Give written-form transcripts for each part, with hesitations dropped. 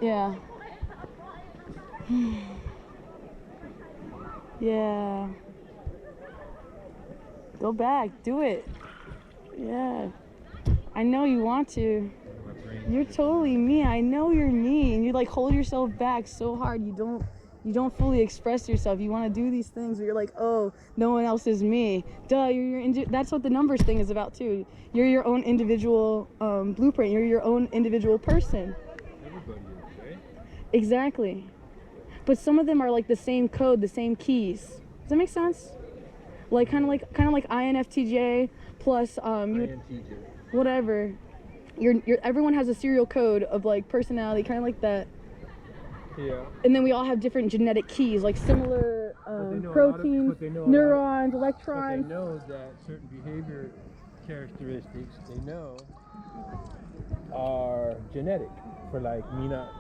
Yeah. Yeah. Go back. Do it. Yeah. I know you want to. You're totally me. I know you're me, and you like hold yourself back so hard. You don't fully express yourself. You want to do these things where you're like, oh, no one else is me. Duh, that's what the numbers thing is about too. You're your own individual blueprint. You're your own individual person. Everybody is, right? Exactly. But some of them are like the same code, the same keys. Does that make sense? Like kind of like INFTJ plus whatever. Everyone has a serial code of like personality, kind of like that. Yeah. And then we all have different genetic keys, like similar proteins, neurons, electrons. But they know that certain behavior characteristics they know are genetic. For like me not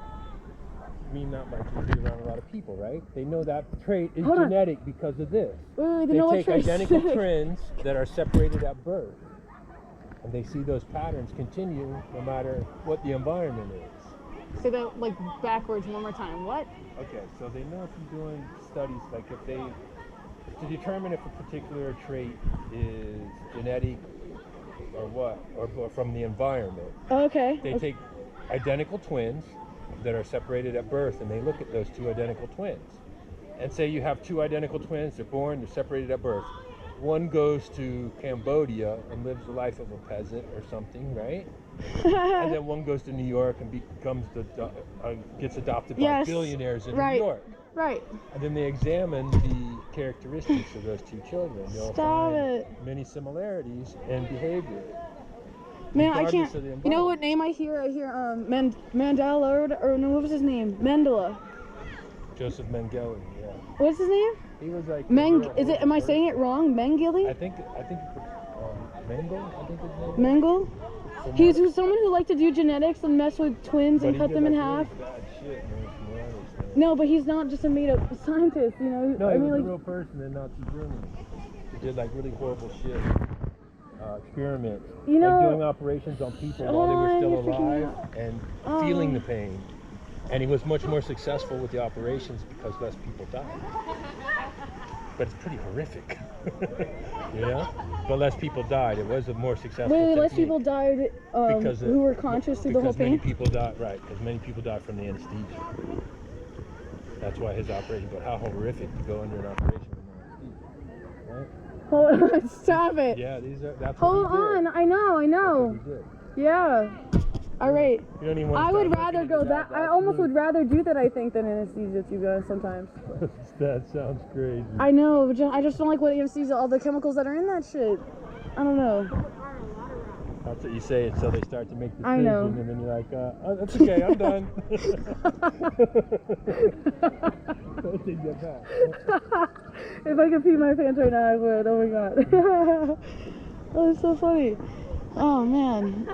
liking to be around a lot of people, right? They know that trait is genetic because of this. They take identical twins that are separated at birth, and they see those patterns continue no matter what the environment is. Say that like backwards one more time. What? Okay, so they know from doing studies, like if they, to determine if a particular trait is genetic or what, or from the environment. Okay. They take identical twins that are separated at birth, and they look at those two identical twins. And say you have two identical twins, they're born, they're separated at birth. One goes to Cambodia and lives the life of a peasant or something, right? And then one goes to New York and gets adopted by billionaires in New York. Right. And then they examine the characteristics of those two children. They'll find many similarities in behavior. Man, I can't. You know what name I hear? I hear Mandela or no, what was his name? Mandela. Joseph Mengele. Yeah. What's his name? He was like. Is it? Am I saying it wrong? Mengele? I think Mengele. I think his name. Mengele. He's someone who liked to do genetics and mess with twins and cut them in half. Really bad shit, man. No, but he's not just a made-up scientist, you know. No, he was a real person in Nazi Germany. He did like really horrible shit. Experiments, you know, like doing operations on people while they were still alive and feeling the pain. And he was much more successful with the operations because less people died. But it's pretty horrific. Yeah? But less people died. It was a more successful technique. Less people died who were conscious through the whole pain? Because many people died, right, because many people died from the anesthesia. That's why his operation, but how horrific to go under an operation with no anesthesia, right? Hold on, stop it. Yeah, that's Hold what he did. on, I know. That's what he did. Yeah. All right. You don't even want I would rather go that. I almost would rather do that, I think, than anesthesia, to be honest, sometimes. That sounds crazy. I know, but I just don't like what anesthesia, all the chemicals that are in that shit. I don't know. That's what you say until they start to make decisions, I know. And then you're like, oh, that's okay, I'm done. Take that back. If I could pee my pants right now, I would. Oh my god. Oh, it's so funny. Oh man.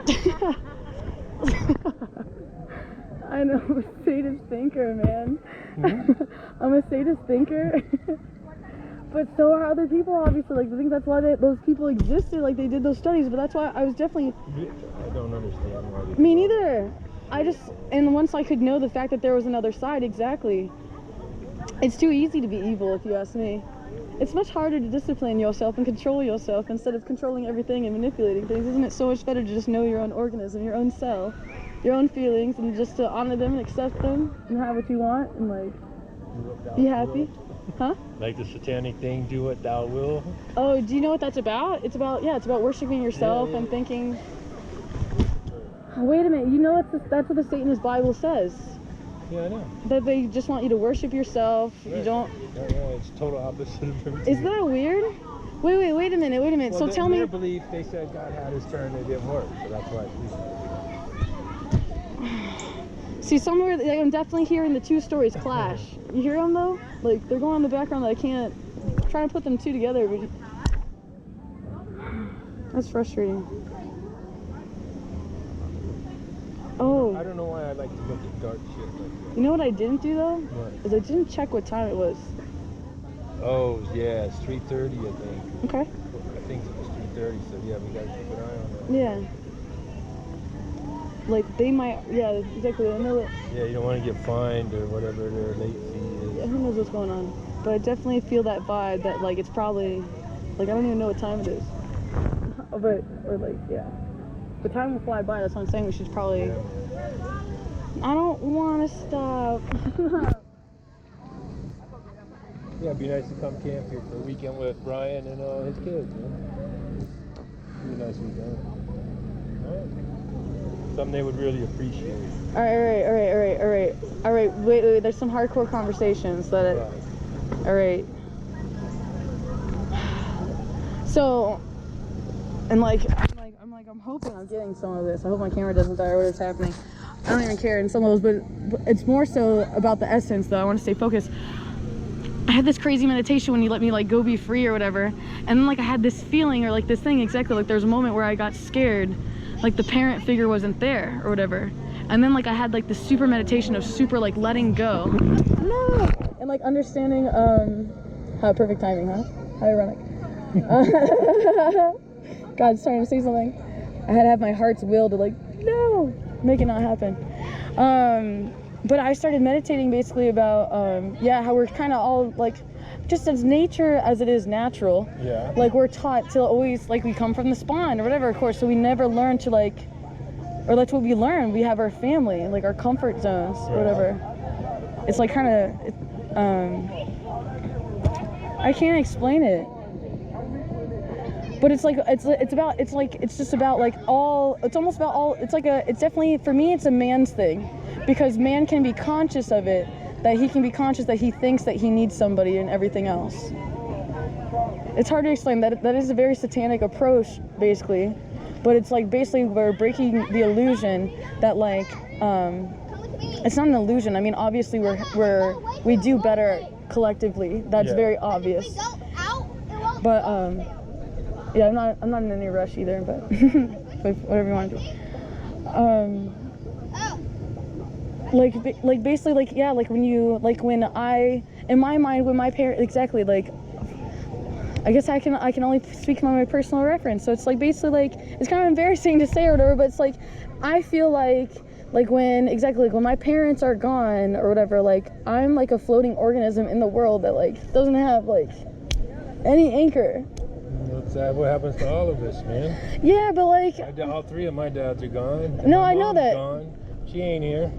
I know, I'm a sadist thinker, man. Mm-hmm. I'm a sadist thinker. But so are other people, obviously. Like, I think that's why those people existed. Like, they did those studies. But that's why I was definitely. I don't understand why. Me neither. And once I could know the fact that there was another side, exactly. It's too easy to be evil, if you ask me. It's much harder to discipline yourself and control yourself instead of controlling everything and manipulating things. Isn't it so much better to just know your own organism, your own cell, your own feelings, and just to honor them and accept them and have what you want and, like, be happy? Huh? Like the satanic thing, do what thou will. Oh, do you know what that's about? It's about worshiping yourself and thinking. Wait a minute, you know that's what the Satanist Bible says. Yeah, I know. That they just want you to worship yourself. Right. You don't. Yeah, it's total opposite of everything. Isn't that weird? Wait a minute. Well, so tell me. In their belief, they said God had his turn, it didn't work, so that's why it's See, somewhere I'm definitely hearing the two stories clash. You hear them though? Like they're going in the background. That I can't try to put them two together, but that's frustrating. Oh. I don't know why I like to look at dark shit like that. You know what I didn't do though? What? Is I didn't check what time it was. Oh yeah, it's 3:30 I think. Okay. I think it was 3:30, so yeah, we gotta keep an eye on that. Yeah. like they might, yeah, exactly. I know that. Yeah, you don't want to get fined or whatever their late fee Yeah, is. who knows what's going on? But I definitely feel that vibe that like it's probably like I don't even know what time it is. But or like yeah. The time will fly by, that's what I'm saying. We should probably Yeah. I don't wanna stop. Yeah, it'd be nice to come camp here for a weekend with Brian and his kids, man. It'd be a nice weekend. Alright. Something they would really appreciate. Alright, wait, there's some hardcore conversations that Right. alright. So and I'm hoping I'm getting some of this. I hope my camera doesn't die or whatever's happening. I don't even care in some of those, but it's more so about the essence though. I want to stay focused. I had this crazy meditation when you let me like go be free or whatever, and then like I had this feeling or like this thing exactly like there's a moment where I got scared, like the parent figure wasn't there or whatever, and then like I had like this super meditation of super like letting go, no, and like understanding how perfect timing, huh? How ironic. God's trying to say something. I had to have my heart's will to like no, make it not happen. But I started meditating basically about, yeah, how we're kind of all like, just as nature as it is natural. Yeah. Like we're taught to always, like we come from the spawn or whatever, of course, so we never learn to like, or that's what we learn. We have our family, like our comfort zones, or whatever. It's like kind of, I can't explain it. But it's like, it's just about like all, it's almost about all, it's definitely, for me, it's a man's thing. Because man can be conscious of it, that he can be conscious that he thinks that he needs somebody and everything else. It's hard to explain. That is a very satanic approach, basically. But it's like basically we're breaking the illusion that like, it's not an illusion. I mean, obviously we do better collectively. That's very obvious. But yeah, I'm not in any rush either. But whatever you want to do. Like basically like yeah, like when you like when I in my mind when my parent exactly like I guess I can only speak from my personal reference, so it's like basically like it's kind of embarrassing to say or whatever, but it's like I feel like when exactly like when my parents are gone or whatever, like I'm like a floating organism in the world that like doesn't have like any anchor. That's what happens to all of us, man. Yeah, but like All three of my dads are gone. No, my I know mom's that. Gone. She ain't here.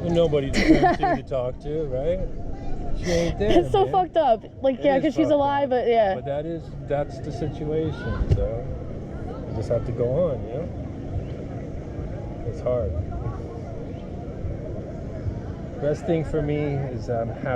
And nobody to talk to, right? She ain't there. It's so man. fucked up. Like, yeah, because she's alive, but yeah. But that's the situation, so you just have to go on, you know? It's hard. Best thing for me is I'm happy.